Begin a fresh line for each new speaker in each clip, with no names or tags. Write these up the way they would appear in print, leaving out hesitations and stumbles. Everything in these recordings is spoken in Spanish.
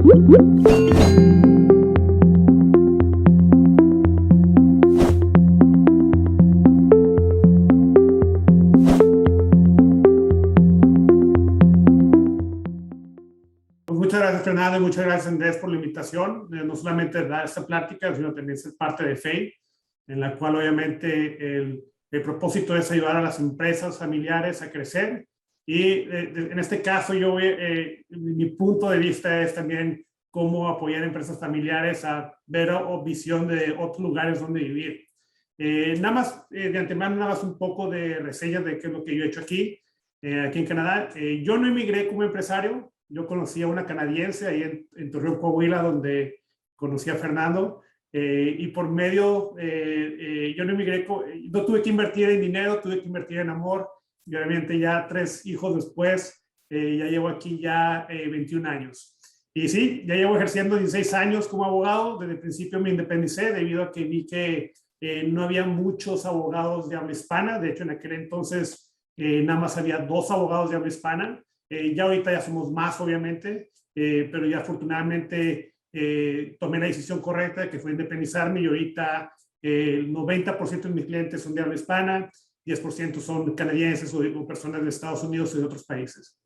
Muchas gracias, Fernando, y muchas gracias, Andrés, por la invitación. No solamente dar esta plática, sino también ser parte de FEI, en la cual obviamente el propósito es ayudar a las empresas familiares a crecer. Y en este caso, mi punto de vista es también cómo apoyar empresas familiares a ver o visión de otros lugares donde vivir. Nada más, de antemano, nada más un poco de reseñas de qué es lo que yo he hecho aquí en Canadá. Yo no emigré como empresario. Yo conocí a una canadiense ahí en Torreón, Coahuila, donde conocí a Fernando. Y por medio, yo no emigré, no tuve que invertir en dinero, tuve que invertir en amor. Y obviamente ya 3 hijos después, ya llevo aquí ya 21 años. Y sí, ya llevo ejerciendo 16 años como abogado. Desde el principio me independicé debido a que vi que no había muchos abogados de habla hispana. De hecho, en aquel entonces nada más había 2 abogados de habla hispana. Ya ahorita ya somos más, obviamente, pero ya afortunadamente tomé la decisión correcta, que fue independizarme, y ahorita el 90% de mis clientes son de habla hispana, 10% son canadienses o personas de Estados Unidos y de otros países.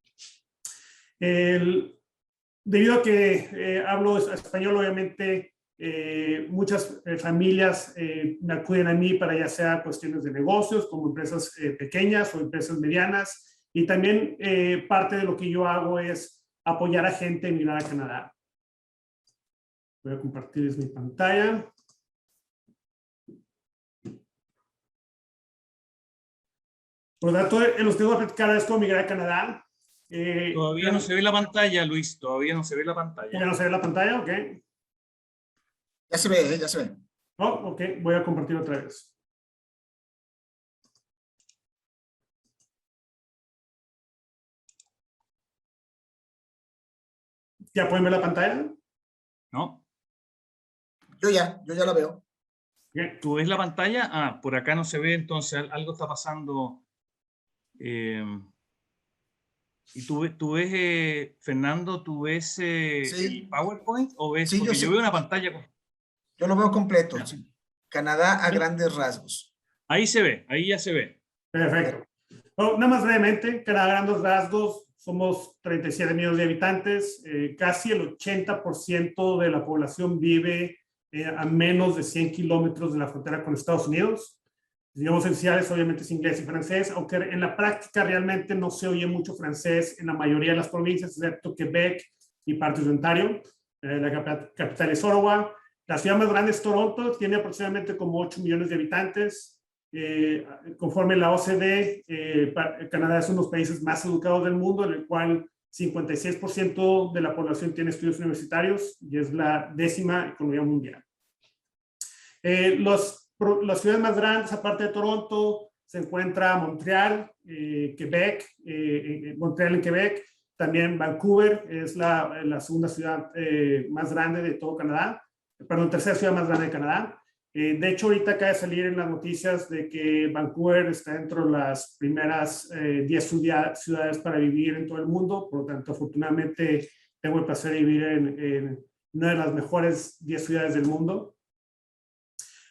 Debido a que hablo español, obviamente, muchas familias me acuden a mí para ya sea cuestiones de negocios, como empresas pequeñas o empresas medianas. Y también parte de lo que yo hago es apoyar a gente a emigrar a Canadá. Voy a compartir mi pantalla. Por lo tanto, los que voy a platicar es cómo migrar a Canadá.
Todavía no se ve la pantalla, Luis. Todavía no se ve la pantalla.
¿Todavía no se ve la pantalla? Ok.
Ya se ve, ya se ve.
Oh, ok, voy a compartir otra vez. ¿Ya pueden ver la pantalla?
¿No?
Yo ya la veo.
Okay.
¿Tú ves la pantalla? Ah, por acá no se ve, entonces algo está pasando. ¿Y tú ves, Fernando, tú ves
Sí.
el PowerPoint o ves?
Sí,
porque yo veo una pantalla.
Yo lo veo completo. Sí. Canadá a grandes rasgos.
Ahí se ve, ahí ya se ve.
Perfecto. Bueno, nada más brevemente, Canadá a grandes rasgos, somos 37 millones de habitantes, casi el 80% de la población vive a menos de 100 kilómetros de la frontera con Estados Unidos. Los idiomas oficiales obviamente es inglés y francés, aunque en la práctica realmente no se oye mucho francés en la mayoría de las provincias, excepto Quebec y partes de Ontario. La capital es Ottawa. La ciudad más grande es Toronto, tiene aproximadamente como 8 millones de habitantes. Conforme la OCDE, Canadá es uno de los países más educados del mundo, en el cual 56% de la población tiene estudios universitarios y es la 10ª economía mundial. Las ciudades más grandes, aparte de Toronto, se encuentra Montreal, Quebec, Montreal en Quebec, también Vancouver es la segunda ciudad más grande de todo Canadá, perdón, tercera ciudad más grande de Canadá. De hecho, ahorita acaba de salir en las noticias de que Vancouver está dentro de las primeras 10 ciudades para vivir en todo el mundo. Por lo tanto, afortunadamente, tengo el placer de vivir en una de las mejores 10 ciudades del mundo.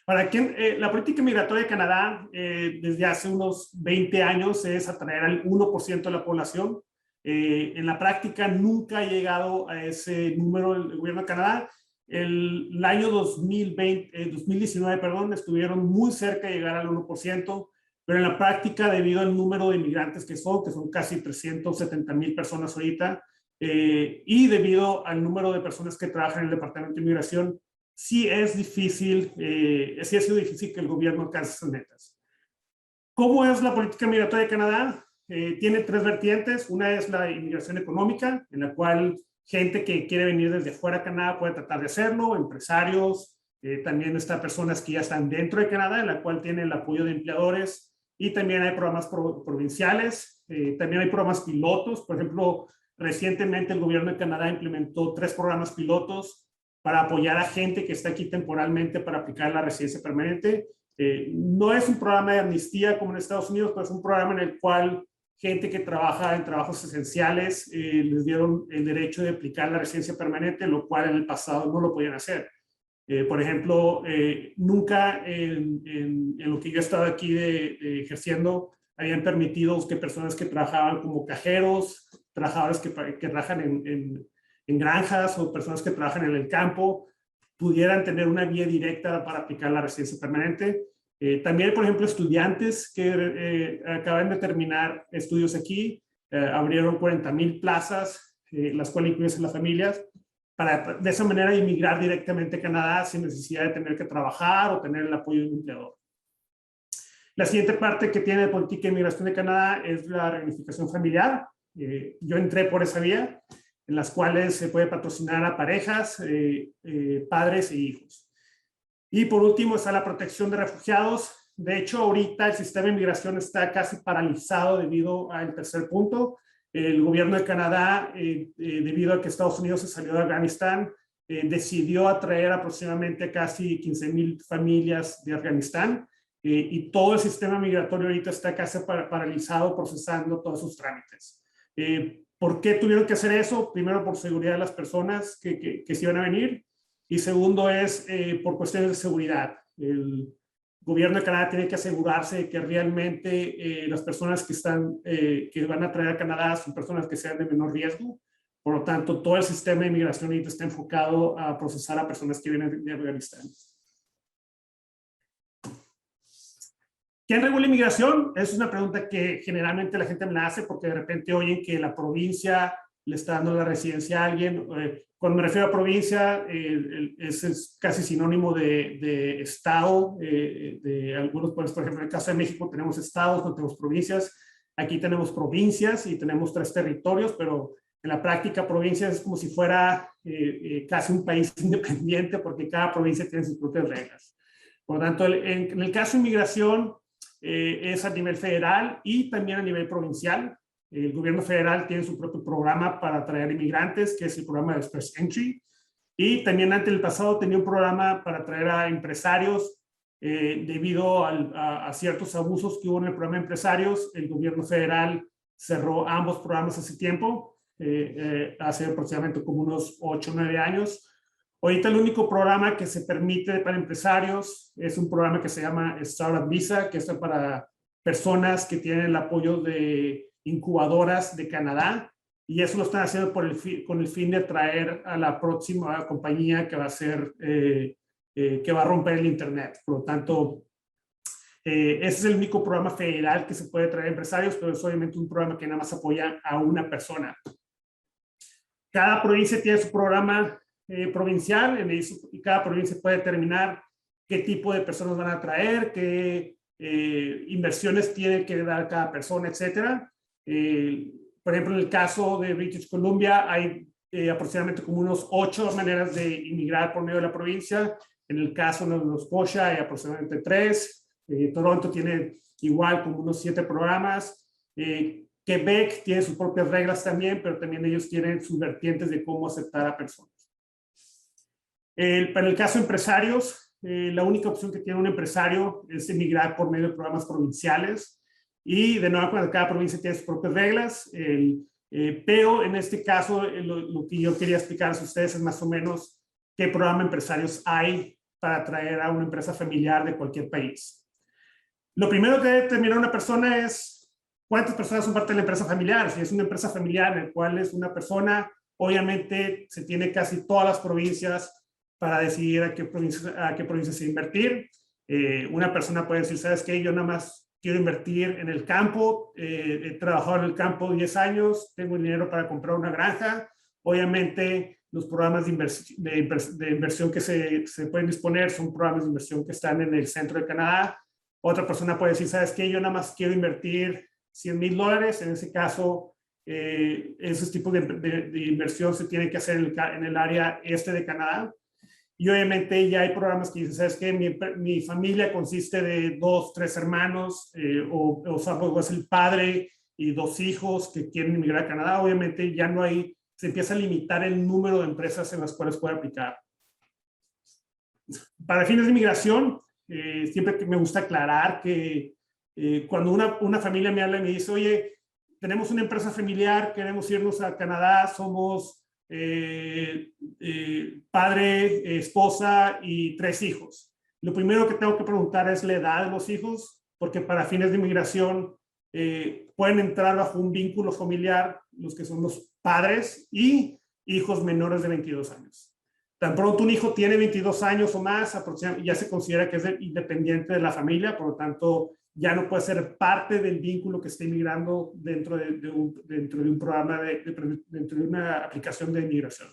La política migratoria de Canadá desde hace unos 20 años es atraer al 1% de la población. En la práctica nunca ha llegado a ese número el gobierno de Canadá. El año 2019, estuvieron muy cerca de llegar al 1%, pero en la práctica, debido al número de inmigrantes que son casi 370,000 personas ahorita, y debido al número de personas que trabajan en el Departamento de Inmigración, sí es difícil, sí ha sido difícil que el gobierno alcance esas metas. ¿Cómo es la política migratoria de Canadá? Tiene 3 vertientes. Una es la inmigración económica, en la cual gente que quiere venir desde fuera de Canadá puede tratar de hacerlo, empresarios, también están personas que ya están dentro de Canadá, en la cual tienen el apoyo de empleadores, y también hay programas provinciales, también hay programas pilotos. Por ejemplo, recientemente el gobierno de Canadá implementó 3 programas pilotos para apoyar a gente que está aquí temporalmente para aplicar la residencia permanente. No es un programa de amnistía como en Estados Unidos, pero es un programa en el cual gente que trabaja en trabajos esenciales, les dieron el derecho de aplicar la residencia permanente, lo cual en el pasado no lo podían hacer. Por ejemplo, nunca en lo que yo he estado aquí ejerciendo habían permitido que personas que trabajaban como cajeros, trabajadores que trabajan en granjas o personas que trabajan en el campo pudieran tener una vía directa para aplicar la residencia permanente. También, por ejemplo, estudiantes que acaban de terminar estudios aquí, abrieron 40,000 plazas, las cuales incluyen las familias, para de esa manera inmigrar directamente a Canadá sin necesidad de tener que trabajar o tener el apoyo de un empleador. La siguiente parte que tiene política de inmigración de Canadá es la reunificación familiar. Yo entré por esa vía, en las cuales se puede patrocinar a parejas, padres e hijos. Y por último está la protección de refugiados. De hecho, ahorita el sistema de inmigración está casi paralizado debido al tercer punto. El gobierno de Canadá, debido a que Estados Unidos se salió de Afganistán, decidió atraer aproximadamente casi 15,000 familias de Afganistán, y todo el sistema migratorio ahorita está casi paralizado procesando todos sus trámites. ¿Por qué tuvieron que hacer eso? Primero, por seguridad de las personas que se iban a venir, y segundo es por cuestiones de seguridad. El gobierno de Canadá tiene que asegurarse de que realmente las personas que van a traer a Canadá son personas que sean de menor riesgo. Por lo tanto, todo el sistema de inmigración ahorita está enfocado a procesar a personas que vienen de Afganistán. ¿Quién regula inmigración? Es una pregunta que generalmente la gente me la hace porque de repente oyen que la provincia le está dando la residencia a alguien. Cuando me refiero a provincia, es casi sinónimo de estado. De algunos pueblos, por ejemplo, en el caso de México tenemos estados, no tenemos provincias. Aquí tenemos provincias y tenemos 3 territorios, pero en la práctica provincias es como si fuera casi un país independiente porque cada provincia tiene sus propias reglas. Por lo tanto, en el caso de inmigración, es a nivel federal y también a nivel provincial. El gobierno federal tiene su propio programa para atraer inmigrantes, que es el programa de Express Entry. Y también ante el pasado tenía un programa para atraer a empresarios. Debido a ciertos abusos que hubo en el programa de empresarios, el gobierno federal cerró ambos programas hace tiempo, hace aproximadamente como unos 8 o 9 años. Ahorita el único programa que se permite para empresarios es un programa que se llama Startup Visa, que es para personas que tienen el apoyo de incubadoras de Canadá, y eso lo están haciendo con el fin de atraer a la próxima compañía que va a ser, que va a romper el Internet. Por lo tanto, ese es el único programa federal que se puede traer a empresarios, pero es obviamente un programa que nada más apoya a una persona. Cada provincia tiene su programa provincial, y cada provincia puede determinar qué tipo de personas van a traer, qué inversiones tiene que dar cada persona, etcétera. Por ejemplo, en el caso de British Columbia hay aproximadamente como unos 8 maneras de inmigrar por medio de la provincia. En el caso de Nova Scotia hay aproximadamente 3. Toronto tiene igual como unos 7 programas. Quebec tiene sus propias reglas también, pero también ellos tienen sus vertientes de cómo aceptar a personas. Para el caso de empresarios, la única opción que tiene un empresario es emigrar por medio de programas provinciales. Y de nuevo, cuando cada provincia tiene sus propias reglas. Pero en este caso, lo que yo quería explicarles a ustedes es más o menos qué programa de empresarios hay para atraer a una empresa familiar de cualquier país. Lo primero que debe determinar una persona es cuántas personas son parte de la empresa familiar. Si es una empresa familiar en la cual es una persona, obviamente se tiene casi todas las provincias para decidir a qué provincia se invertir. Una persona puede decir, ¿sabes qué? Yo nada más quiero invertir en el campo, he trabajado en el campo 10 años, tengo el dinero para comprar una granja. Obviamente, los programas de inversión que se pueden disponer son programas de inversión que están en el centro de Canadá. Otra persona puede decir, ¿sabes qué? Yo nada más quiero invertir $100,000. En ese caso, esos tipos de inversión se tienen que hacer en el área este de Canadá. Y obviamente ya hay programas que dicen, ¿sabes qué? Mi familia consiste de 2, 3 hermanos, o es el padre y 2 hijos que quieren emigrar a Canadá. Obviamente ya no hay, se empieza a limitar el número de empresas en las cuales puede aplicar. Para fines de inmigración, siempre me gusta aclarar que cuando una familia me habla y me dice, oye, tenemos una empresa familiar, queremos irnos a Canadá, somos padre, esposa y 3 hijos. Lo primero que tengo que preguntar es la edad de los hijos, porque para fines de inmigración pueden entrar bajo un vínculo familiar los que son los padres y hijos menores de 22 años. Tan pronto un hijo tiene 22 años o más, ya se considera que es independiente de la familia, por lo tanto ya no puede ser parte del vínculo que está inmigrando dentro de un programa, dentro de una aplicación de inmigración.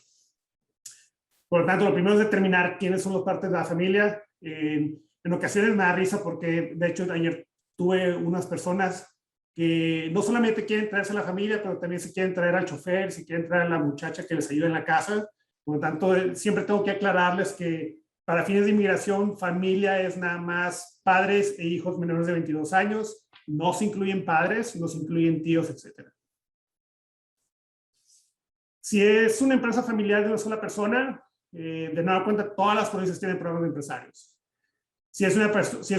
Por lo tanto, lo primero es determinar quiénes son las partes de la familia. En ocasiones me da risa porque, de hecho, ayer tuve unas personas que no solamente quieren traerse a la familia, pero también se quieren traer al chofer, se quieren traer a la muchacha que les ayuda en la casa. Por lo tanto, siempre tengo que aclararles que para fines de inmigración, familia es nada más padres e hijos menores de 22 años. No se incluyen padres, no se incluyen tíos, etc. Si es una empresa familiar de una sola persona, de nueva cuenta, todas las provincias tienen programas de empresarios. Si es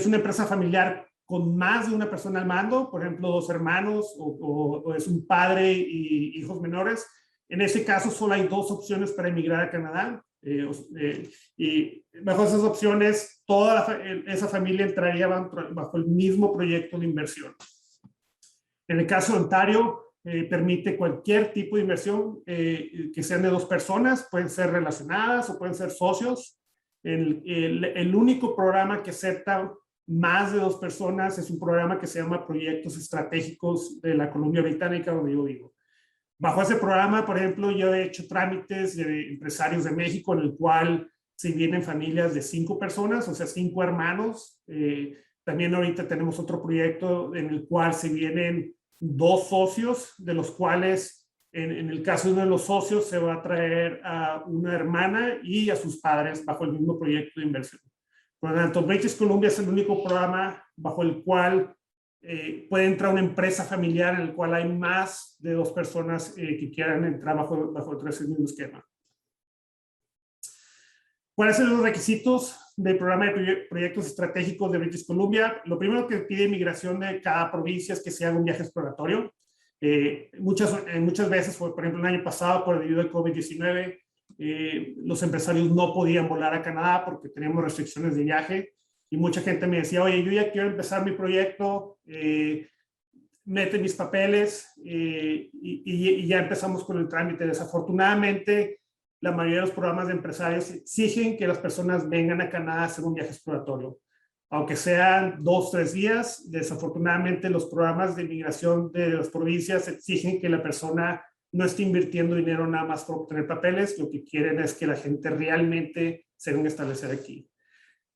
una empresa familiar con más de una persona al mando, por ejemplo, 2 hermanos o es un padre y hijos menores, en ese caso solo hay 2 opciones para emigrar a Canadá. Y bajo esas opciones, esa familia entraría bajo el mismo proyecto de inversión. En el caso de Ontario, permite cualquier tipo de inversión que sean de 2 personas, pueden ser relacionadas o pueden ser socios. El único programa que acepta más de 2 personas es un programa que se llama Proyectos Estratégicos de la Columbia Británica, donde yo vivo. Bajo ese programa, por ejemplo, yo he hecho trámites de empresarios de México en el cual se vienen familias de 5 personas, o sea, 5 hermanos. También ahorita tenemos otro proyecto en el cual se vienen 2 socios, de los cuales en el caso de uno de los socios se va a traer a una hermana y a sus padres bajo el mismo proyecto de inversión. Por lo tanto, British Columbia es el único programa bajo el cual puede entrar una empresa familiar en el cual hay más de 2 personas que quieran entrar bajo ese mismo esquema. ¿Cuáles son los requisitos del programa de proyectos estratégicos de British Columbia? Lo primero que pide inmigración de cada provincia es que se haga un viaje exploratorio. Muchas veces, por ejemplo, el año pasado, por debido al COVID-19, los empresarios no podían volar a Canadá porque teníamos restricciones de viaje. Y mucha gente me decía, oye, yo ya quiero empezar mi proyecto, mete mis papeles y ya empezamos con el trámite. Desafortunadamente, la mayoría de los programas de empresarios exigen que las personas vengan a Canadá a hacer un viaje exploratorio. Aunque sean 2 o 3 días, desafortunadamente los programas de inmigración de las provincias exigen que la persona no esté invirtiendo dinero nada más por obtener papeles. Lo que quieren es que la gente realmente se venga a establecer aquí.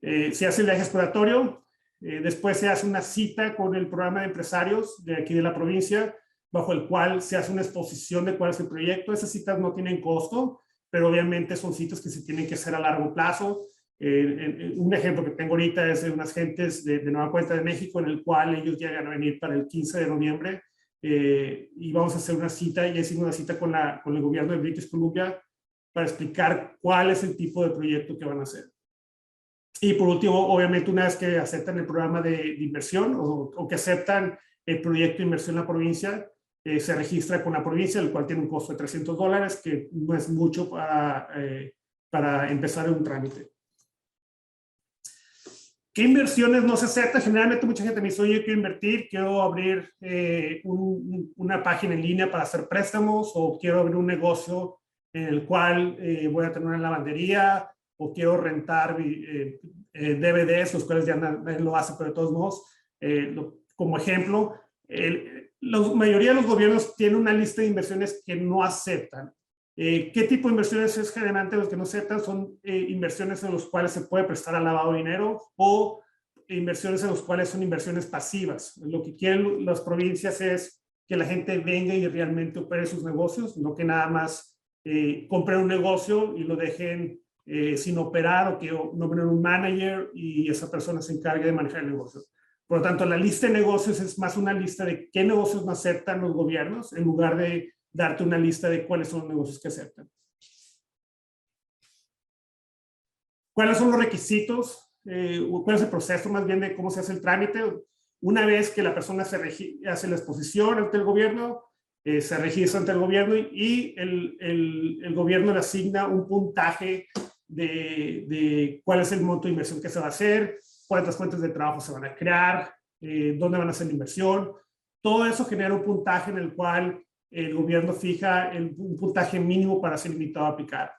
Se hace el viaje exploratorio, después se hace una cita con el programa de empresarios de aquí de la provincia, bajo el cual se hace una exposición de cuál es el proyecto. Esas citas no tienen costo, pero obviamente son citas que se tienen que hacer a largo plazo. Un ejemplo que tengo ahorita es de unas gentes de Nueva Cuenta de México, en el cual ellos llegan a venir para el 15 de noviembre y vamos a hacer una cita, ya hicimos una cita con el gobierno de British Columbia para explicar cuál es el tipo de proyecto que van a hacer. Y por último, obviamente, una vez que aceptan el programa de inversión o que aceptan el proyecto de inversión en la provincia, se registra con la provincia, el cual tiene un costo de $300, que no es mucho para empezar un trámite. ¿Qué inversiones no se aceptan? Generalmente mucha gente me dice, oye, yo quiero invertir, quiero abrir una página en línea para hacer préstamos, o quiero abrir un negocio en el cual voy a tener una lavandería, o quiero rentar DVDs, los cuales ya nadie lo hace, pero de todos modos, como ejemplo, la mayoría de los gobiernos tienen una lista de inversiones que no aceptan. ¿Qué tipo de inversiones es generalmente los que no aceptan? Son inversiones en las cuales se puede prestar al lavado de dinero o inversiones en las cuales son inversiones pasivas. Lo que quieren las provincias es que la gente venga y realmente opere sus negocios, no que nada más compren un negocio y lo dejen sin operar, o que nombren un manager y esa persona se encargue de manejar el negocio. Por lo tanto, la lista de negocios es más una lista de qué negocios no aceptan los gobiernos, en lugar de darte una lista de cuáles son los negocios que aceptan. ¿Cuáles son los requisitos? ¿Cuál es el proceso más bien de cómo se hace el trámite? Una vez que la persona hace la exposición ante el gobierno, se registra ante el gobierno y el gobierno le asigna un puntaje de cuál es el monto de inversión que se va a hacer, cuántas fuentes de trabajo se van a crear, dónde van a hacer la inversión. Todo eso genera un puntaje en el cual el gobierno fija un puntaje mínimo para ser invitado a aplicar.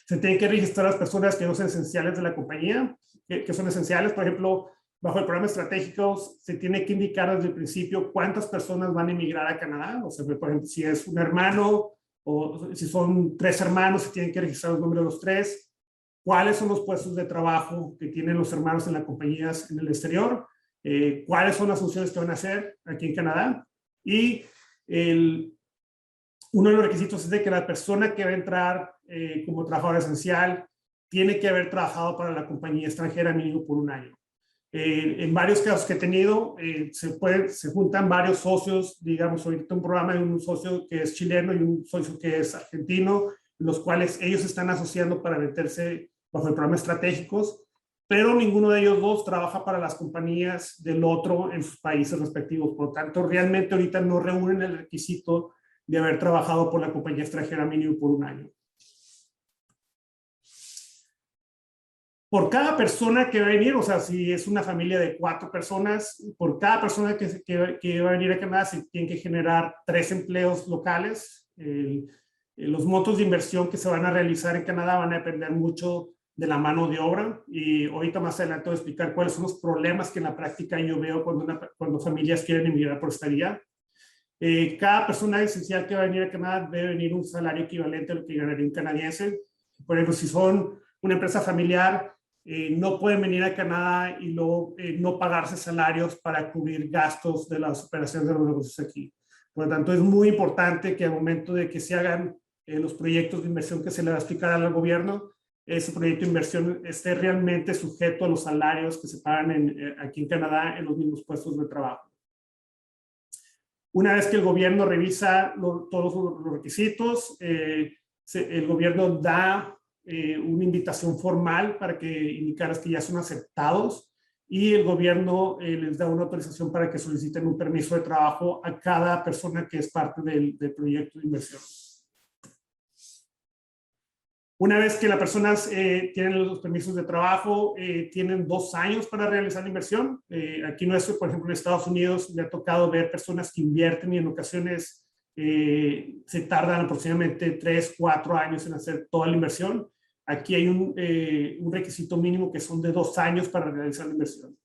Se tienen que registrar las personas que no son esenciales de la compañía, que son esenciales. Por ejemplo, bajo el programa estratégico se tiene que indicar desde el principio cuántas personas van a emigrar a Canadá. O sea, por ejemplo, si es un hermano o si son 3 hermanos, se tienen que registrar los nombres de los 3. ¿Cuáles son los puestos de trabajo que tienen los hermanos en las compañías en el exterior? ¿Cuáles son las funciones que van a hacer aquí en Canadá? Y uno de los requisitos es de que la persona que va a entrar como trabajador esencial tiene que haber trabajado para la compañía extranjera mínimo por 1 año. En varios casos que he tenido, se juntan varios socios, digamos, ahorita un programa de un socio que es chileno y un socio que es argentino, los cuales ellos están asociando para meterse bajo el programa estratégicos, pero ninguno de ellos dos trabaja para las compañías del otro en sus países respectivos. Por lo tanto, realmente ahorita no reúnen el requisito de haber trabajado por la compañía extranjera mínimo por 1 año. Por cada persona que va a venir, o sea, si es una familia de 4 personas, por cada persona que va a venir a Canadá se tienen que generar 3 empleos locales. Los montos de inversión que se van a realizar en Canadá van a depender mucho de la mano de obra, y ahorita más adelante voy a explicar cuáles son los problemas que en la práctica yo veo cuando familias quieren emigrar por estadía. Cada persona esencial que va a venir a Canadá debe venir un salario equivalente a lo que ganaría un canadiense. Por ejemplo, si son una empresa familiar, no pueden venir a Canadá y luego no pagarse salarios para cubrir gastos de las operaciones de los negocios aquí. Por lo tanto, es muy importante que al momento de que se hagan los proyectos de inversión que se le va a explicar al gobierno, ese proyecto de inversión esté realmente sujeto a los salarios que se pagan aquí en Canadá en los mismos puestos de trabajo. Una vez que el gobierno revisa todos los requisitos, el gobierno da una invitación formal para que indicaras que ya son aceptados, y el gobierno les da una autorización para que soliciten un permiso de trabajo a cada persona que es parte del proyecto de inversión. Una vez que las personas tienen los permisos de trabajo, tienen 2 años para realizar la inversión. Aquí por ejemplo, en Estados Unidos me ha tocado ver personas que invierten y en ocasiones se tardan aproximadamente 3, 4 años en hacer toda la inversión. Aquí hay un requisito mínimo que son de 2 años para realizar la inversión.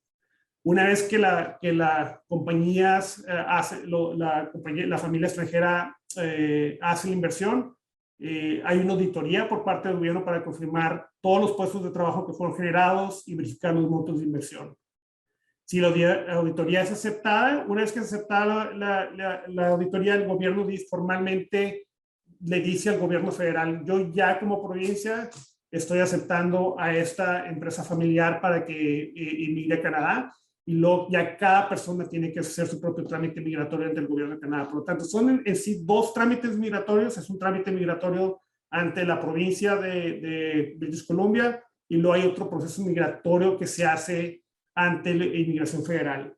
Una vez que la compañía la familia extranjera hace la inversión, hay una auditoría por parte del gobierno para confirmar todos los puestos de trabajo que fueron generados y verificar los montos de inversión. Si la auditoría es aceptada, una vez que es aceptada la auditoría, el gobierno formalmente le dice al gobierno federal: yo ya como provincia estoy aceptando a esta empresa familiar para que emigre a Canadá, y luego ya cada persona tiene que hacer su propio trámite migratorio ante el gobierno de Canadá. Por lo tanto, son en sí 2 trámites migratorios. Es un trámite migratorio ante la provincia de British Columbia, y luego hay otro proceso migratorio que se hace ante la inmigración federal.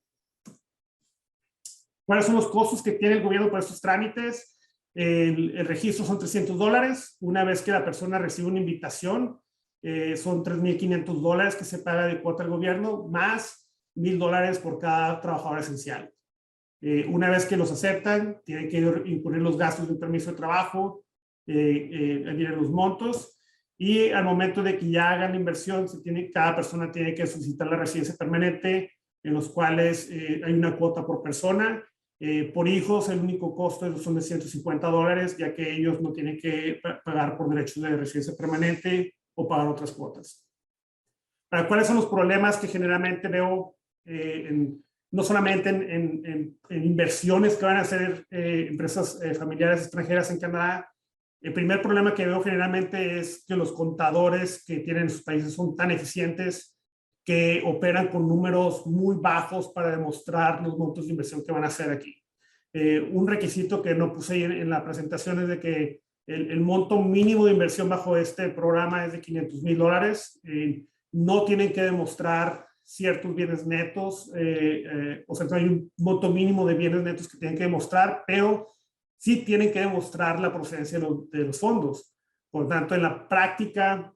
¿Cuáles son los costos que tiene el gobierno por estos trámites? El registro son $300. Una vez que la persona recibe una invitación, son $3,500 que se paga de cuota al gobierno, más $1,000 por cada trabajador esencial. Una vez que los aceptan, tienen que incurrir los gastos de un permiso de trabajo, vienen los montos, y al momento de que ya hagan la inversión, cada persona tiene que solicitar la residencia permanente, en los cuales hay una cuota por persona. Por hijos, el único costo son de $150, ya que ellos no tienen que pagar por derechos de residencia permanente o pagar otras cuotas. ¿Cuáles son los problemas que generalmente veo no solamente en inversiones que van a hacer empresas familiares extranjeras en Canadá? El primer problema que veo generalmente es que los contadores que tienen sus países son tan eficientes que operan con números muy bajos para demostrar los montos de inversión que van a hacer aquí. Un requisito que no puse en la presentación es de que el monto mínimo de inversión bajo este programa es de $500,000. No tienen que demostrar ciertos bienes netos, o sea, no hay un monto mínimo de bienes netos que tienen que demostrar, pero sí tienen que demostrar la procedencia de los fondos. Por tanto, en la práctica,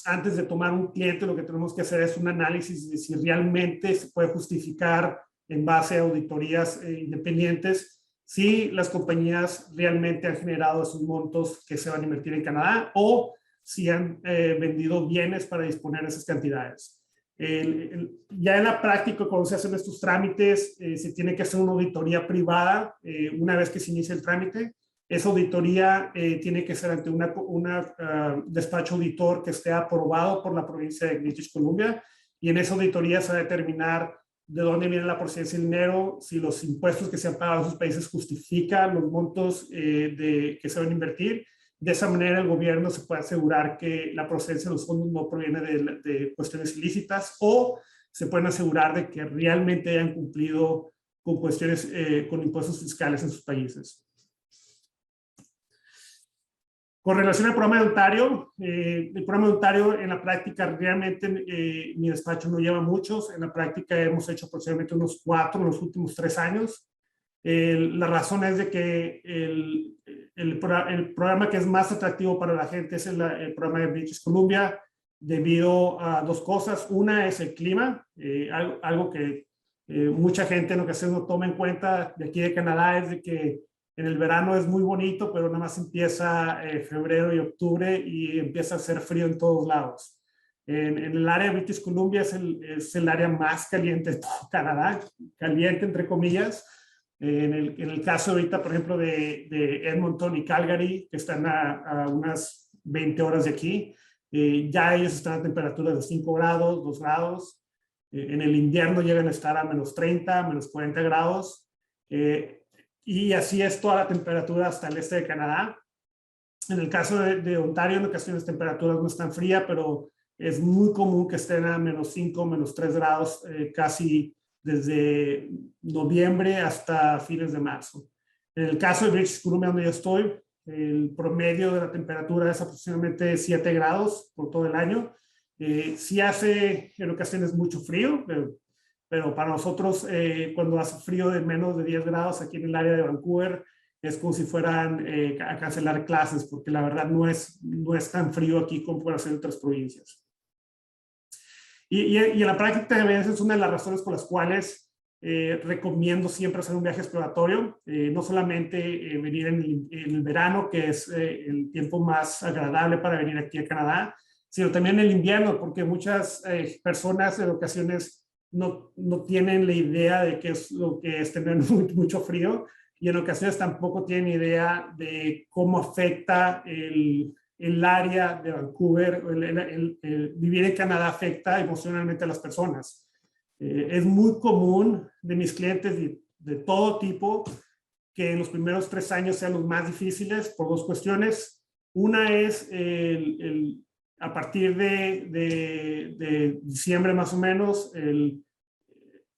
antes de tomar un cliente, lo que tenemos que hacer es un análisis de si realmente se puede justificar en base a auditorías independientes si las compañías realmente han generado esos montos que se van a invertir en Canadá o si han vendido bienes para disponer de esas cantidades. Ya en la práctica, cuando se hacen estos trámites, se tiene que hacer una auditoría privada una vez que se inicia el trámite. Esa auditoría tiene que ser ante un despacho auditor que esté aprobado por la provincia de British Columbia, y en esa auditoría se va a determinar de dónde viene la procedencia del dinero, si los impuestos que se han pagado en esos países justifican los montos que se van a invertir. De esa manera el gobierno se puede asegurar que la procedencia de los fondos no proviene de cuestiones ilícitas, o se pueden asegurar de que realmente hayan cumplido con cuestiones, con impuestos fiscales en sus países. Con relación al programa de Ontario, el programa de Ontario en la práctica realmente mi despacho no lleva muchos. En la práctica hemos hecho aproximadamente unos 4 en los últimos 3 años. La razón es de que el programa que es más atractivo para la gente es el programa de British Columbia, debido a 2 cosas. Una es el clima, algo que mucha gente en ocasiones no toma en cuenta de aquí de Canadá, es de que en el verano es muy bonito, pero nada más empieza febrero y octubre y empieza a hacer frío en todos lados. En el área de British Columbia es el área más caliente de todo Canadá, caliente entre comillas. En el caso ahorita, por ejemplo, de Edmonton y Calgary, que están a unas 20 horas de aquí, ya ellos están a temperaturas de 5 grados, 2 grados. En el invierno llegan a estar a menos 30, menos 40 grados. Y así es toda la temperatura hasta el este de Canadá. En el caso de Ontario, en ocasiones temperaturas no están frías, pero es muy común que estén a menos 5, menos 3 grados casi desde noviembre hasta fines de marzo. En el caso de British Columbia, donde yo estoy, el promedio de la temperatura es aproximadamente 7 grados por todo el año. Sí hace en ocasiones mucho frío, pero para nosotros cuando hace frío de menos de 10 grados aquí en el área de Vancouver, es como si fueran a cancelar clases, porque la verdad no es tan frío aquí como puede ser en otras provincias. Y en la práctica a veces es una de las razones por las cuales recomiendo siempre hacer un viaje exploratorio, no solamente venir en el verano, que es el tiempo más agradable para venir aquí a Canadá, sino también en el invierno, porque muchas personas en ocasiones no tienen la idea de qué es lo que es tener mucho frío, y en ocasiones tampoco tienen idea de cómo afecta el área de Vancouver, vivir en Canadá afecta emocionalmente a las personas. Es muy común de mis clientes de todo tipo que en los primeros 3 años sean los más difíciles por 2 cuestiones. Una es a partir de diciembre más o menos,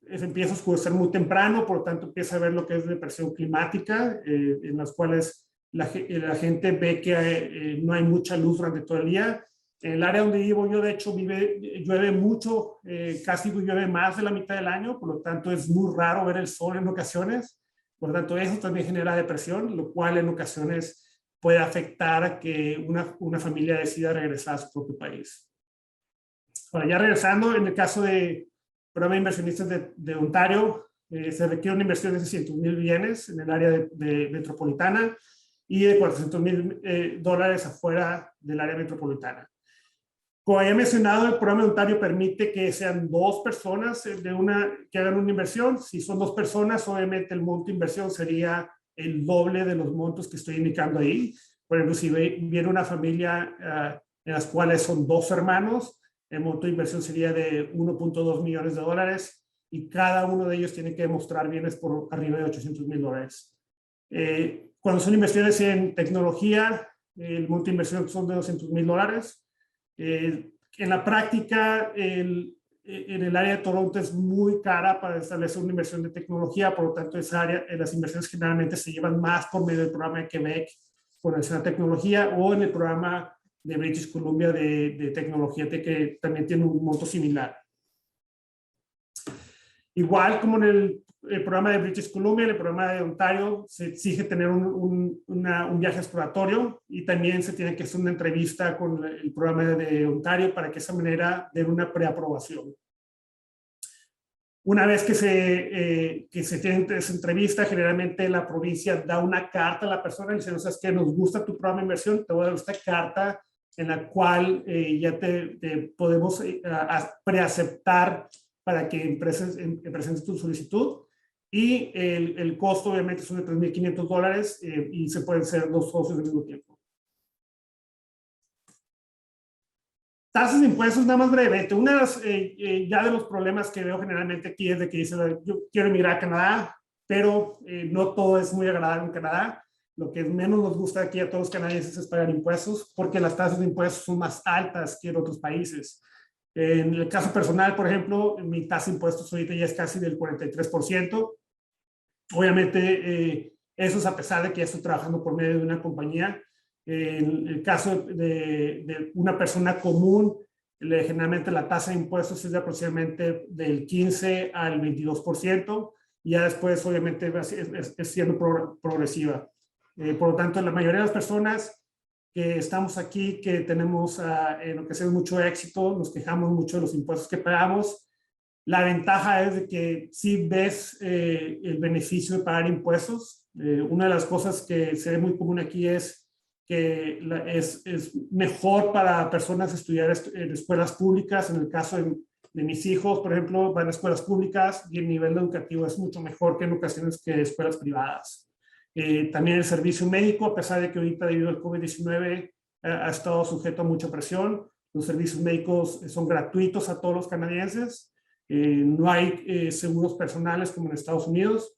empieza a oscurecer muy temprano, por lo tanto empieza a ver lo que es depresión climática, en las cuales la gente ve que no hay mucha luz durante todo el día. En el área donde vivo yo, de hecho, llueve mucho, casi llueve más de la mitad del año, por lo tanto es muy raro ver el sol en ocasiones. Por lo tanto, eso también genera depresión, lo cual en ocasiones puede afectar a que una familia decida regresar a su propio país. Ahora, ya regresando, en el caso de programa de inversionistas de Ontario, se requiere una inversión de $600,000 bienes en el área de metropolitana y de $400,000 afuera del área metropolitana. Como había mencionado, el programa de Ontario permite que sean 2 personas que hagan una inversión. Si son 2 personas, obviamente el monto de inversión sería el doble de los montos que estoy indicando ahí. Por ejemplo, si viene una familia en las cuales son 2 hermanos, el monto de inversión sería de $1.2 millones y cada uno de ellos tiene que demostrar bienes por arriba de $800,000. Cuando son inversiones en tecnología, el monto de inversión son de $200,000. En la práctica, en el área de Toronto es muy cara para establecer una inversión de tecnología, por lo tanto esa área, las inversiones generalmente se llevan más por medio del programa de Quebec con relación a tecnología, o en el programa de British Columbia de tecnología, que también tiene un monto similar. Igual como en el programa de British Columbia, el programa de Ontario, se exige tener un viaje exploratorio y también se tiene que hacer una entrevista con el programa de Ontario para que de esa manera den una preaprobación. Una vez que se tiene esa entrevista, generalmente la provincia da una carta a la persona y dice, no sabes qué, nos gusta tu programa de inversión, te voy a dar esta carta en la cual ya te podemos preaceptar para que presentes tu solicitud. Y el costo obviamente son de $3,500 y se pueden hacer 2 socios al mismo tiempo. Tasas de impuestos, nada más brevemente. Una de las, ya de los problemas que veo generalmente aquí es de que dicen, yo quiero emigrar a Canadá, pero no todo es muy agradable en Canadá. Lo que menos nos gusta aquí a todos los canadienses es pagar impuestos, porque las tasas de impuestos son más altas que en otros países. En el caso personal, por ejemplo, mi tasa de impuestos ahorita ya es casi del 43%. Obviamente, eso es a pesar de que ya estoy trabajando por medio de una compañía. En el caso de una persona común, generalmente la tasa de impuestos es de aproximadamente del 15 al 22%, y ya después obviamente es siendo progresiva. Por lo tanto, la mayoría de las personas que estamos aquí, que tenemos en lo que sea mucho éxito, nos quejamos mucho de los impuestos que pagamos. La ventaja es de que si ves el beneficio de pagar impuestos. Una de las cosas que se ve muy común aquí es que es mejor para personas estudiar en escuelas públicas. En el caso de mis hijos, por ejemplo, van a escuelas públicas y el nivel educativo es mucho mejor que en ocasiones que escuelas privadas. También el servicio médico, a pesar de que ahorita debido al COVID-19 ha estado sujeto a mucha presión, los servicios médicos son gratuitos a todos los canadienses. No hay seguros personales como en Estados Unidos.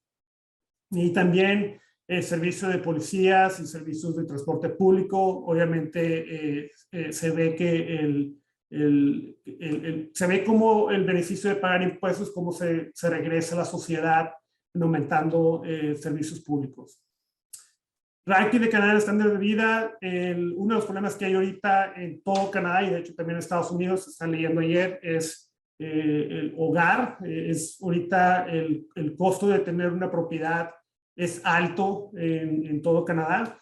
Y también el servicio de policías y servicios de transporte público. Obviamente se ve que se ve como el beneficio de pagar impuestos, cómo se regresa a la sociedad aumentando servicios públicos. Ranking de Canadá en estándar de vida. Uno de los problemas que hay ahorita en todo Canadá, y de hecho también en Estados Unidos, se está leyendo ayer, es el hogar. Es ahorita el costo de tener una propiedad es alto en todo Canadá.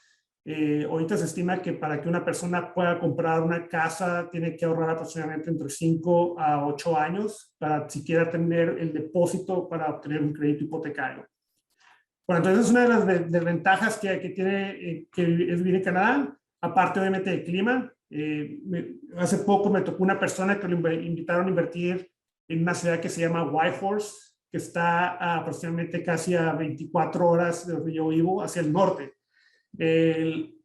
Ahorita se estima que para que una persona pueda comprar una casa tiene que ahorrar aproximadamente entre 5 a 8 años para siquiera tener el depósito para obtener un crédito hipotecario. Bueno, entonces es una de las desventajas que tiene que es vivir en Canadá, aparte obviamente del clima. Hace poco me tocó una persona que lo invitaron a invertir en una ciudad que se llama Whitehorse, que está aproximadamente casi a 24 horas de donde yo vivo, hacia el norte.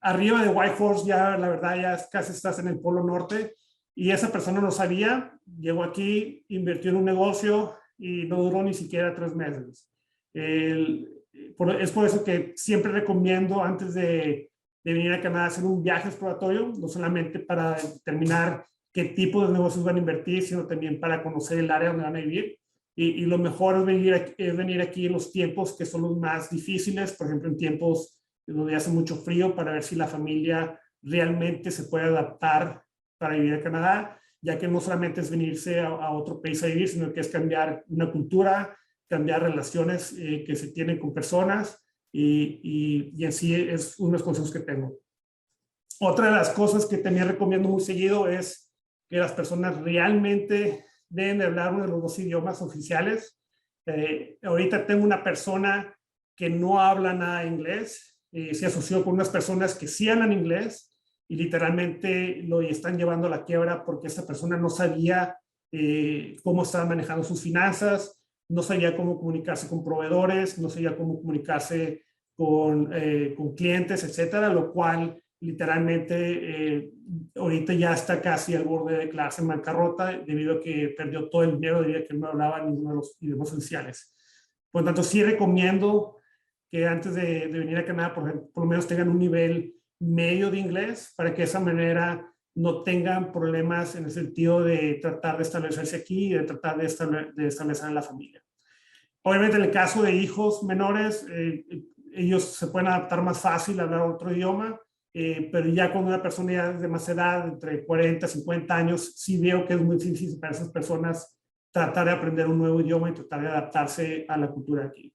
Arriba de Whitehorse ya, la verdad, ya casi estás en el polo norte, y esa persona no sabía, llegó aquí, invirtió en un negocio y no duró ni siquiera 3 meses. Es por eso que siempre recomiendo antes de venir a Canadá hacer un viaje exploratorio, no solamente para determinar qué tipo de negocios van a invertir, sino también para conocer el área donde van a vivir. Y lo mejor es venir aquí en los tiempos que son los más difíciles, por ejemplo, en tiempos donde hace mucho frío, para ver si la familia realmente se puede adaptar para vivir a Canadá, ya que no solamente es venirse a otro país a vivir, sino que es cambiar una cultura, cambiar relaciones que se tienen con personas, y en sí es uno de los consejos que tengo. Otra de las cosas que también recomiendo muy seguido es que las personas realmente deben de hablar uno de los 2 idiomas oficiales. Ahorita tengo una persona que no habla nada de inglés, se asoció con unas personas que sí hablan inglés y literalmente lo están llevando a la quiebra porque esa persona no sabía cómo estaban manejando sus finanzas, no sabía cómo comunicarse con proveedores, no sabía cómo comunicarse con clientes, etcétera, lo cual literalmente ahorita ya está casi al borde de declararse en bancarrota debido a que perdió todo el dinero debido a que no hablaba ninguno de los idiomas oficiales. Por lo tanto, sí recomiendo que antes de venir a Canadá, por lo menos tengan un nivel medio de inglés para que de esa manera no tengan problemas en el sentido de tratar de establecerse aquí y de tratar de establecer la familia. Obviamente, en el caso de hijos menores, ellos se pueden adaptar más fácil a hablar otro idioma, pero ya cuando una persona ya de más edad, entre 40 y 50 años, sí veo que es muy difícil para esas personas tratar de aprender un nuevo idioma y tratar de adaptarse a la cultura aquí.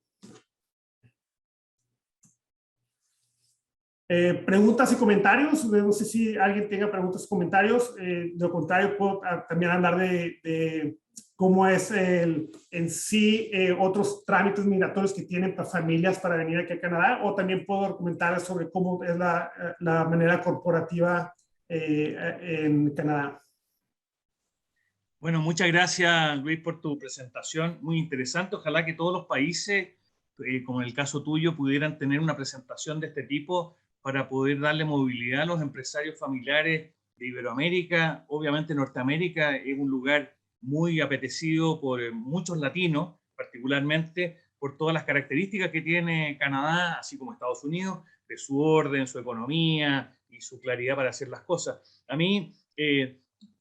Preguntas y comentarios. No sé si alguien tenga preguntas o comentarios. De lo contrario, puedo también hablar de cómo es en sí otros trámites migratorios que tienen para familias para venir aquí a Canadá, o también puedo comentar sobre cómo es la manera corporativa en Canadá.
Bueno, muchas gracias, Luis, por tu presentación. Muy interesante. Ojalá que todos los países, como en el caso tuyo, pudieran tener una presentación de este tipo para poder darle movilidad a los empresarios familiares de Iberoamérica. Obviamente Norteamérica es un lugar muy apetecido por muchos latinos, particularmente por todas las características que tiene Canadá, así como Estados Unidos, de su orden, su economía y su claridad para hacer las cosas. A mí,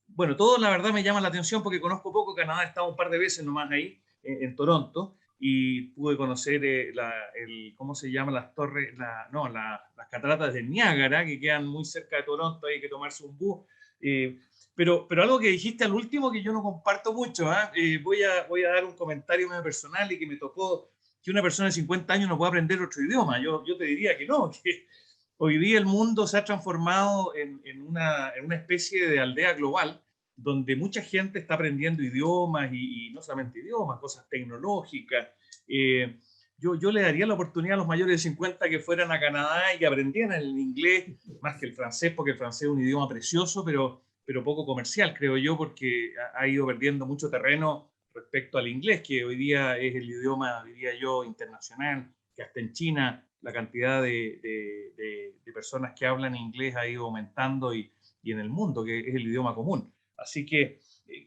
bueno, todo la verdad me llama la atención porque conozco poco Canadá, he estado un par de veces nomás ahí, en Toronto, y pude conocer ¿cómo se llama? Las torres, las cataratas de Niágara, que quedan muy cerca de Toronto, hay que tomarse un bus. Pero algo que dijiste al último que yo no comparto mucho, voy a dar un comentario medio personal y que me tocó que una persona de 50 años no puede aprender otro idioma. Yo te diría que no, que hoy día el mundo se ha transformado en una especie de aldea global donde mucha gente está aprendiendo idiomas y no solamente idiomas, cosas tecnológicas. Yo le daría la oportunidad a los mayores de 50 que fueran a Canadá y que aprendieran el inglés más que el francés, porque el francés es un idioma precioso, pero poco comercial, creo yo, porque ha ido perdiendo mucho terreno respecto al inglés, que hoy día es el idioma, diría yo, internacional, que hasta en China la cantidad de personas que hablan inglés ha ido aumentando y en el mundo, que es el idioma común. Así que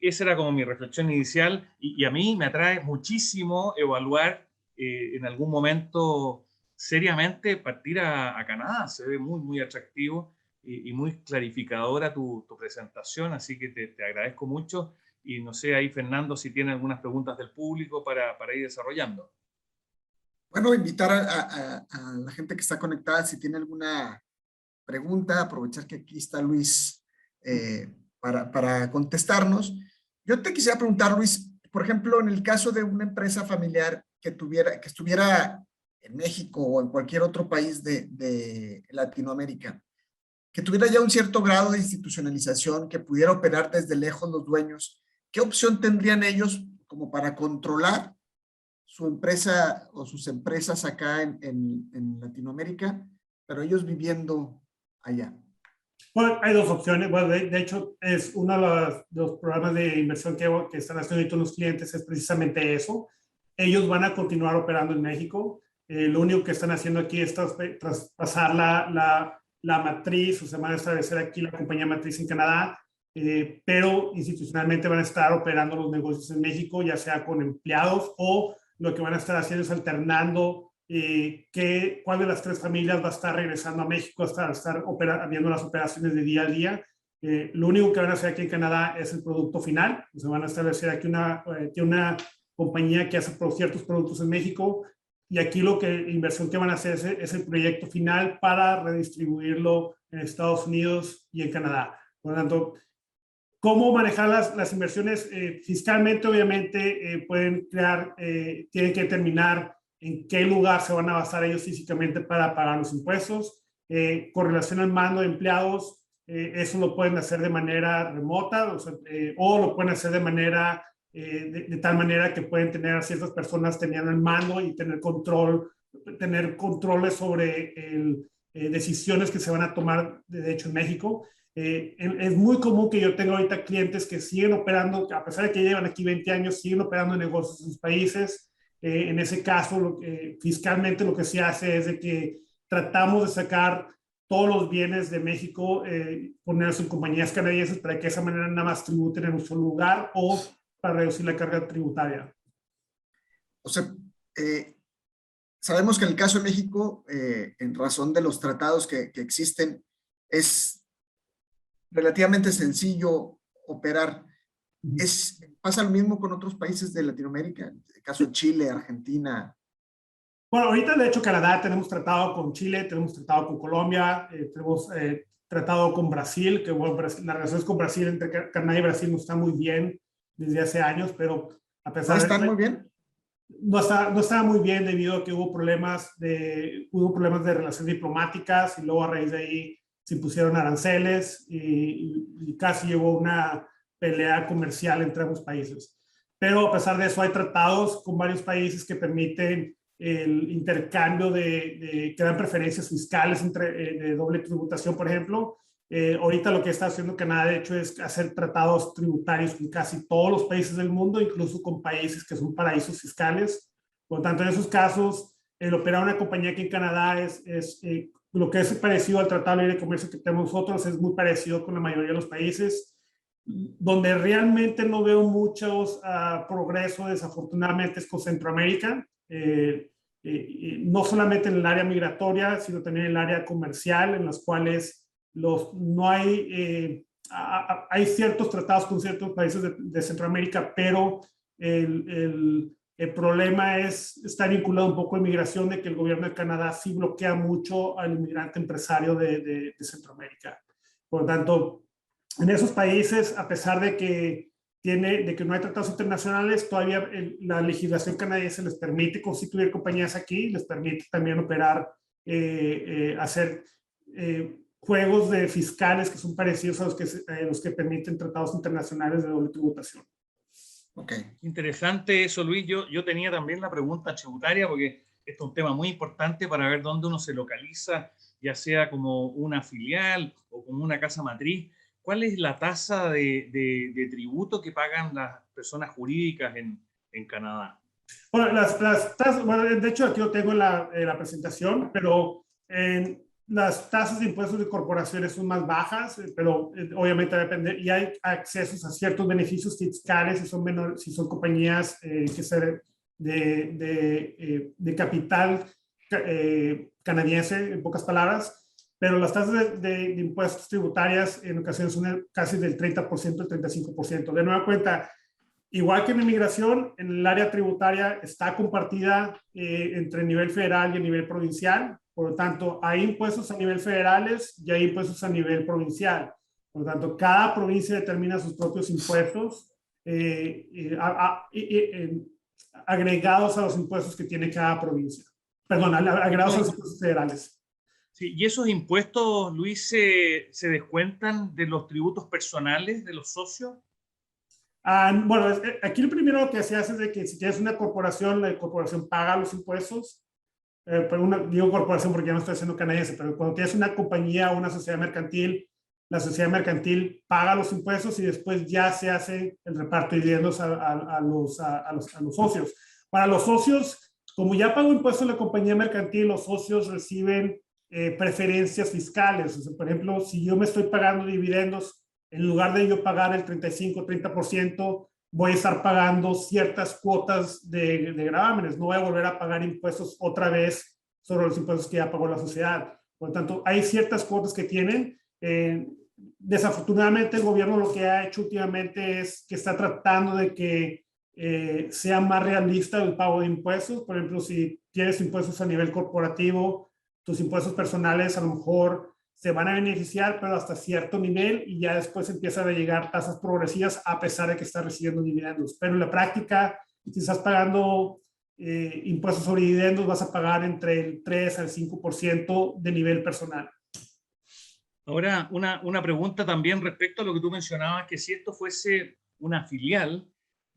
esa era como mi reflexión inicial y a mí me atrae muchísimo evaluar en algún momento seriamente partir a Canadá. Se ve muy, muy atractivo y muy clarificadora tu presentación, así que te agradezco mucho y no sé ahí, Fernando, si tiene algunas preguntas del público para ir desarrollando.
Bueno, invitar a la gente que está conectada, si tiene alguna pregunta, aprovechar que aquí está Luis para contestarnos. Yo te quisiera preguntar, Luis, por ejemplo, en el caso de una empresa familiar que estuviera en México o en cualquier otro país de Latinoamérica, que tuviera ya un cierto grado de institucionalización, que pudiera operar desde lejos los dueños, ¿qué opción tendrían ellos como para controlar su empresa o sus empresas acá en Latinoamérica, pero ellos viviendo allá?
Bueno, hay dos opciones. Bueno, de hecho, es uno de los programas de inversión que están haciendo ahorita los clientes es precisamente eso. Ellos van a continuar operando en México. Lo único que están haciendo aquí es traspasar la matriz, o sea, van a establecer aquí la compañía matriz en Canadá, pero institucionalmente van a estar operando los negocios en México, ya sea con empleados o lo que van a estar haciendo es alternando cuál de las tres familias va a estar regresando a México hasta estar viendo las operaciones de día a día. Lo único que van a hacer aquí en Canadá es el producto final. O sea, van a establecer aquí una compañía que hace ciertos productos en México y aquí la inversión que van a hacer es el proyecto final para redistribuirlo en Estados Unidos y en Canadá. Por lo tanto, ¿cómo manejar las inversiones? Fiscalmente, obviamente, tienen que determinar en qué lugar se van a basar ellos físicamente para pagar los impuestos. Con relación al mando de empleados, eso lo pueden hacer de manera remota, o lo pueden hacer de tal manera que pueden tener a ciertas personas teniendo el mando y tener controles sobre decisiones que se van a tomar, de hecho, en México. Es muy común que yo tenga ahorita clientes que siguen operando, a pesar de que llevan aquí 20 años, siguen operando negocios en sus países. En ese caso, fiscalmente lo que se hace es de que tratamos de sacar todos los bienes de México, ponerlos en compañías canadienses para que de esa manera nada más tributen en un solo lugar o para reducir la carga tributaria.
O sea, sabemos que en el caso de México, en razón de los tratados que existen, es relativamente sencillo operar. ¿Pasa lo mismo con otros países de Latinoamérica? En el caso de Chile, Argentina.
Bueno, ahorita de hecho Canadá tenemos tratado con Chile, tenemos tratado con Colombia, tenemos tratado con Brasil, que bueno, las relaciones con Brasil, entre Canadá y Brasil no están muy bien. desde hace años, pero a
¿No
pesar
están muy bien?
no estaba muy bien debido a que hubo problemas de relaciones diplomáticas y luego a raíz de ahí se impusieron aranceles y casi hubo una pelea comercial entre ambos países. Pero a pesar de eso hay tratados con varios países que permiten el intercambio que dan preferencias fiscales de doble tributación, por ejemplo. Ahorita lo que está haciendo Canadá, de hecho, es hacer tratados tributarios con casi todos los países del mundo, incluso con países que son paraísos fiscales. Por lo tanto, en esos casos, el operar una compañía aquí en Canadá lo que es parecido al Tratado de Libre Comercio que tenemos nosotros, es muy parecido con la mayoría de los países. Donde realmente no veo muchos progreso, desafortunadamente, es con Centroamérica. No solamente en el área migratoria, sino también en el área comercial, en las cuales no hay, hay ciertos tratados con ciertos países de Centroamérica, pero el problema está vinculado un poco a inmigración, de que el gobierno de Canadá sí bloquea mucho al inmigrante empresario de Centroamérica. Por lo tanto, en esos países, a pesar de que no hay tratados internacionales, todavía la legislación canadiense les permite constituir compañías aquí, les permite también operar, hacer juegos de fiscales que son parecidos a los que permiten tratados internacionales de doble tributación.
Okay. Interesante eso, Luis. Yo tenía también la pregunta tributaria, porque esto es un tema muy importante para ver dónde uno se localiza, ya sea como una filial o como una casa matriz. ¿Cuál es la tasa de tributo que pagan las personas jurídicas en Canadá?
Bueno, las tasas, bueno, de hecho aquí lo tengo en la presentación, pero las tasas de impuestos de corporaciones son más bajas, pero obviamente depende, y hay accesos a ciertos beneficios fiscales si son compañías que se de capital canadiense, en pocas palabras. Pero las tasas de impuestos tributarias en ocasiones son casi del 30% al 35%. De nueva cuenta, igual que en inmigración, en el área tributaria está compartida entre el nivel federal y el nivel provincial. Por lo tanto, hay impuestos a nivel federales y hay impuestos a nivel provincial. Por lo tanto, cada provincia determina sus propios impuestos agregados a los impuestos que tiene cada provincia. Perdón, agregados a los impuestos federales.
Sí, ¿y esos impuestos, Luis, se descuentan de los tributos personales de los socios?
Bueno, aquí lo primero que se hace es de que si tienes una corporación, la corporación paga los impuestos. Pero digo corporación porque ya no estoy siendo canadiense, pero cuando tienes una compañía o una sociedad mercantil, la sociedad mercantil paga los impuestos y después ya se hace el reparto de dividendos a los socios. Para los socios, como ya pagó impuestos la compañía mercantil, los socios reciben preferencias fiscales. O sea, por ejemplo, si yo me estoy pagando dividendos, en lugar de yo pagar el 35-30%, voy a estar pagando ciertas cuotas de gravámenes. No voy a volver a pagar impuestos otra vez sobre los impuestos que ya pagó la sociedad. Por lo tanto, hay ciertas cuotas que tienen. Desafortunadamente, el gobierno lo que ha hecho últimamente es que está tratando de que sea más realista el pago de impuestos. Por ejemplo, si tienes impuestos a nivel corporativo, tus impuestos personales a lo mejor se van a beneficiar, pero hasta cierto nivel, y ya después empiezan a llegar tasas progresivas a pesar de que estás recibiendo dividendos. Pero en la práctica, si estás pagando impuestos sobre dividendos, vas a pagar entre el 3 al 5% de nivel personal.
Ahora, una pregunta también respecto a lo que tú mencionabas, que si esto fuese una filial,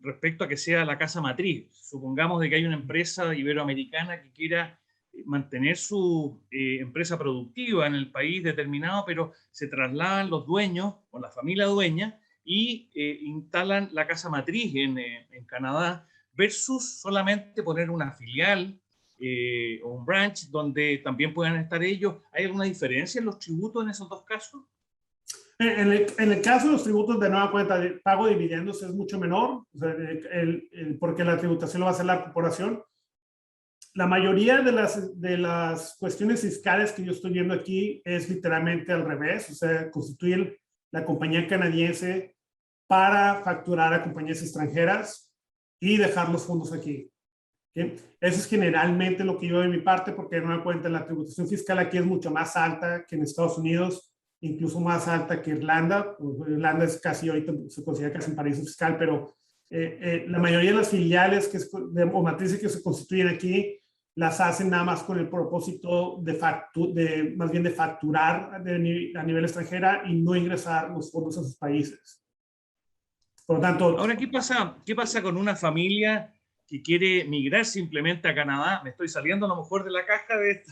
respecto a que sea la casa matriz, supongamos de que hay una empresa iberoamericana que quiera mantener su empresa productiva en el país determinado, pero se trasladan los dueños o la familia dueña y instalan la casa matriz en Canadá, versus solamente poner una filial o un branch donde también puedan estar ellos. ¿Hay alguna diferencia en los tributos en esos dos casos?
En el caso de los tributos de nueva cuenta, de pago de dividendos es mucho menor, o sea, porque la tributación lo va a hacer la corporación. La mayoría de las cuestiones fiscales que yo estoy viendo aquí es literalmente al revés, o sea, constituyen la compañía canadiense para facturar a compañías extranjeras y dejar los fondos aquí. ¿Okay? Eso es generalmente lo que yo de mi parte, porque de nueva cuenta la tributación fiscal aquí es mucho más alta que en Estados Unidos, incluso más alta que Irlanda. Irlanda es casi, ahorita se considera casi un paraíso fiscal, pero la mayoría de las filiales o matrices que se constituyen aquí las hacen nada más con el propósito más bien de facturar a nivel extranjera y no ingresar los fondos a sus países. Por lo tanto...
Ahora, ¿qué pasa con una familia que quiere migrar simplemente a Canadá? Me estoy saliendo a lo mejor de la caja de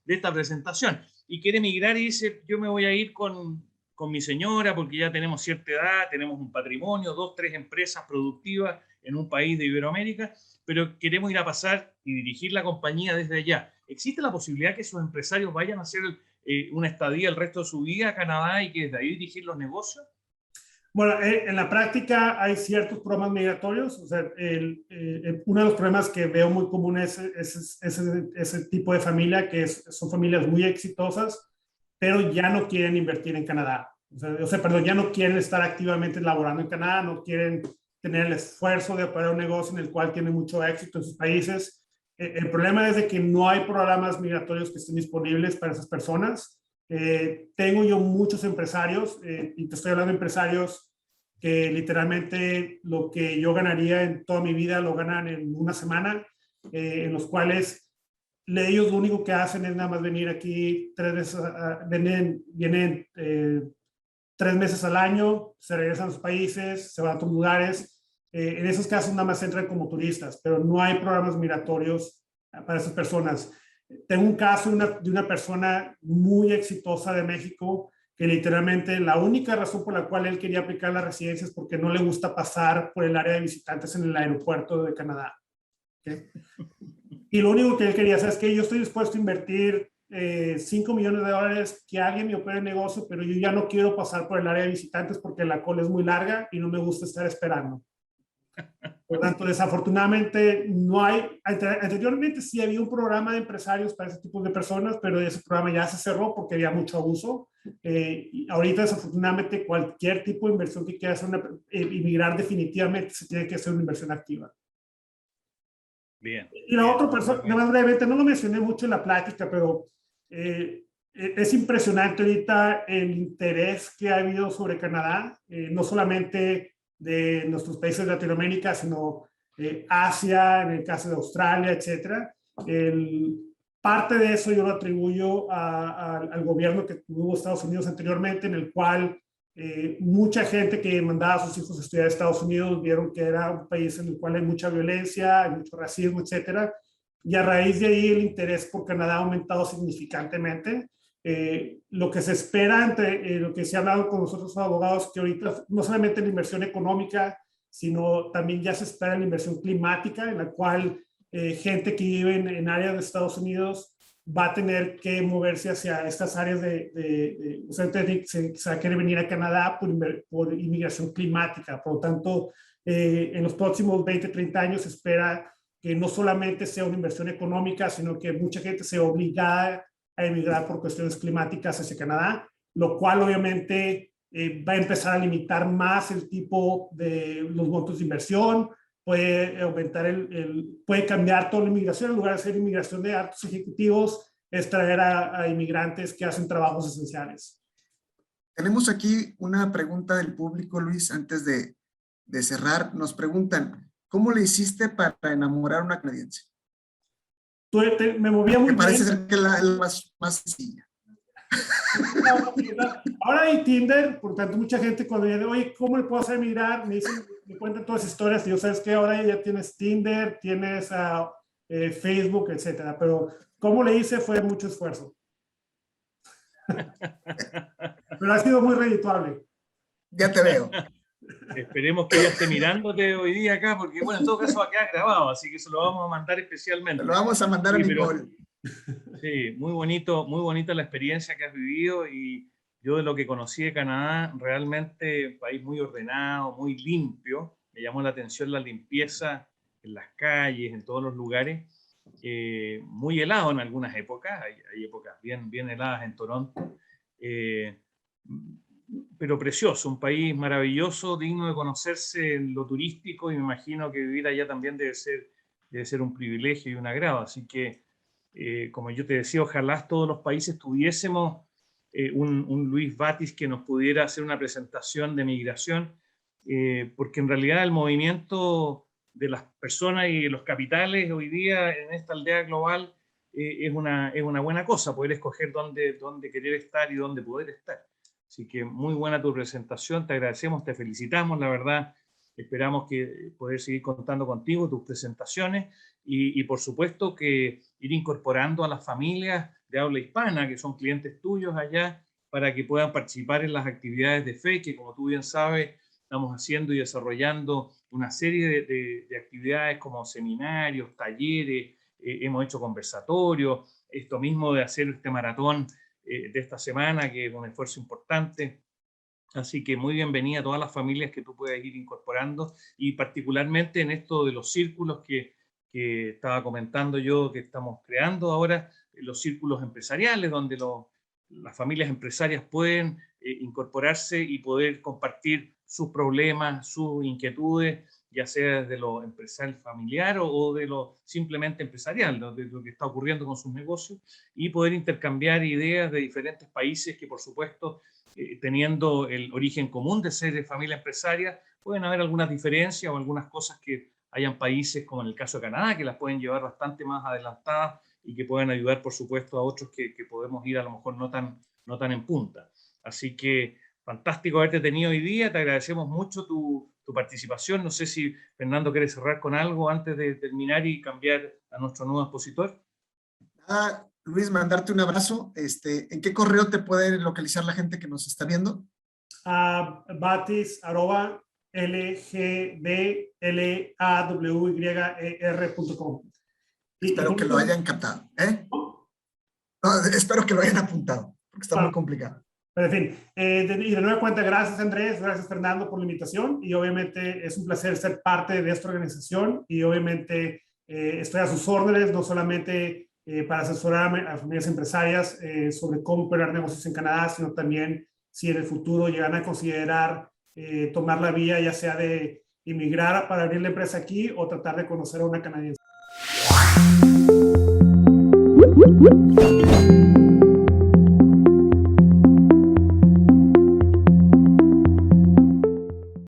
esta presentación. Y quiere migrar y dice, yo me voy a ir con mi señora porque ya tenemos cierta edad, tenemos un patrimonio, 2, 3 empresas productivas en un país de Iberoamérica, pero queremos ir a pasar y dirigir la compañía desde allá. ¿Existe la posibilidad que esos empresarios vayan a hacer una estadía el resto de su vida a Canadá y que desde ahí dirigir los negocios?
Bueno, en la práctica hay ciertos problemas migratorios. O sea, uno de los problemas que veo muy común es ese tipo de familia, que son familias muy exitosas, pero ya no quieren invertir en Canadá. Perdón, ya no quieren estar activamente laborando en Canadá, no quieren tener el esfuerzo de operar un negocio en el cual tienen mucho éxito en sus países. El problema es de que no hay programas migratorios que estén disponibles para esas personas. Tengo yo muchos empresarios, y te estoy hablando de empresarios que literalmente lo que yo ganaría en toda mi vida lo ganan en una semana, en los cuales ellos lo único que hacen es nada más venir aquí 3 veces, vienen 3 meses al año, se regresan a sus países, se van a otros lugares. En esos casos nada más entran como turistas, pero no hay programas migratorios para esas personas. Tengo un caso de una persona muy exitosa de México que literalmente la única razón por la cual él quería aplicar la residencia es porque no le gusta pasar por el área de visitantes en el aeropuerto de Canadá. ¿Okay? Y lo único que él quería hacer es que yo estoy dispuesto a invertir $5 millones que alguien me opere el negocio, pero yo ya no quiero pasar por el área de visitantes porque la cola es muy larga y no me gusta estar esperando. Por lo tanto, desafortunadamente no hay. Anteriormente sí había un programa de empresarios para ese tipo de personas, pero ese programa ya se cerró porque había mucho abuso. Y ahorita, desafortunadamente, cualquier tipo de inversión que quiera hacer inmigrar definitivamente se tiene que hacer una inversión activa.
Bien.
Y la otra persona, más brevemente, no lo mencioné mucho en la plática, pero es impresionante ahorita el interés que ha habido sobre Canadá, no solamente de nuestros países de Latinoamérica, sino Asia, en el caso de Australia, etcétera. Parte de eso yo lo atribuyo al gobierno que tuvo Estados Unidos anteriormente, en el cual mucha gente que mandaba a sus hijos a estudiar a Estados Unidos vieron que era un país en el cual hay mucha violencia, hay mucho racismo, etcétera. Y a raíz de ahí el interés por Canadá ha aumentado significantemente. Lo que se espera, lo que se ha hablado con nosotros los abogados, que ahorita no solamente la inversión económica, sino también ya se espera la inversión climática, en la cual gente que vive en áreas de Estados Unidos va a tener que moverse hacia estas áreas o sea, se va a querer venir a Canadá por inmigración climática. Por lo tanto, en los próximos 20, 30 años se espera que no solamente sea una inversión económica, sino que mucha gente sea obligada a emigrar por cuestiones climáticas hacia Canadá, lo cual obviamente va a empezar a limitar más el tipo de los montos de inversión, puede aumentar puede cambiar toda la inmigración. En lugar de hacer inmigración de altos ejecutivos, es traer a inmigrantes que hacen trabajos esenciales.
Tenemos aquí una pregunta del público, Luis, antes de cerrar. Nos preguntan, ¿cómo le hiciste para enamorar a una canadiense?
Me movía muy bien.
Me parece ser que es la más sencilla.
Ahora hay Tinder, por tanto mucha gente cuando dice, oye, ¿cómo le puedo hacer emigrar? Me cuentan todas las historias, y yo sabes que ahora ya tienes Tinder, tienes Facebook, etcétera, pero ¿cómo le hice? Fue mucho esfuerzo. Pero ha sido muy redituable.
Ya te veo.
Esperemos que ella esté mirándote hoy día acá, porque bueno, en todo caso va a quedar grabado, así que se lo vamos a mandar especialmente.
Lo vamos a mandar a Nicole.
Sí, muy bonita la experiencia que has vivido, y yo de lo que conocí de Canadá, realmente un país muy ordenado, muy limpio. Me llamó la atención la limpieza en las calles, en todos los lugares. Muy helado en algunas épocas, hay épocas bien heladas en Toronto. Pero precioso, un país maravilloso, digno de conocerse en lo turístico, y me imagino que vivir allá también debe ser un privilegio y un agrado. Así que, como yo te decía, ojalá todos los países tuviésemos un Luis Batis que nos pudiera hacer una presentación de migración, porque en realidad el movimiento de las personas y los capitales hoy día en esta aldea global es una buena cosa, poder escoger dónde querer estar y dónde poder estar. Así que muy buena tu presentación, te agradecemos, te felicitamos, la verdad, esperamos que poder seguir contando contigo, tus presentaciones, y por supuesto que ir incorporando a las familias de habla hispana, que son clientes tuyos allá, para que puedan participar en las actividades de FEI, que como tú bien sabes, estamos haciendo y desarrollando una serie de actividades como seminarios, talleres, hemos hecho conversatorios, esto mismo de hacer este maratón de esta semana, que es un esfuerzo importante. Así que muy bienvenida a todas las familias que tú puedas ir incorporando, y particularmente en esto de los círculos que estaba comentando yo, que estamos creando ahora, los círculos empresariales, donde las familias empresarias pueden incorporarse y poder compartir sus problemas, sus inquietudes, ya sea desde lo empresarial familiar o de lo simplemente empresarial, de lo que está ocurriendo con sus negocios, y poder intercambiar ideas de diferentes países que, por supuesto, teniendo el origen común de ser de familia empresaria, pueden haber algunas diferencias o algunas cosas que hayan países, como en el caso de Canadá, que las pueden llevar bastante más adelantadas y que pueden ayudar, por supuesto, a otros que podemos ir a lo mejor no tan en punta. Así que fantástico haberte tenido hoy día, te agradecemos mucho tu participación. No sé si Fernando quiere cerrar con algo antes de terminar y cambiar a nuestro nuevo expositor.
Luis, mandarte un abrazo. ¿En qué correo te puede localizar la gente que nos está viendo?
batis@lgblawer.com.
Espero que lo hayan captado. No, espero que lo hayan apuntado, porque está muy complicado.
Pero en fin, y de nueva cuenta, gracias Andrés, gracias Fernando por la invitación, y obviamente es un placer ser parte de esta organización, y obviamente estoy a sus órdenes, no solamente para asesorar a familias empresarias sobre cómo operar negocios en Canadá, sino también si en el futuro llegan a considerar tomar la vía ya sea de inmigrar para abrir la empresa aquí o tratar de conocer a una canadiense.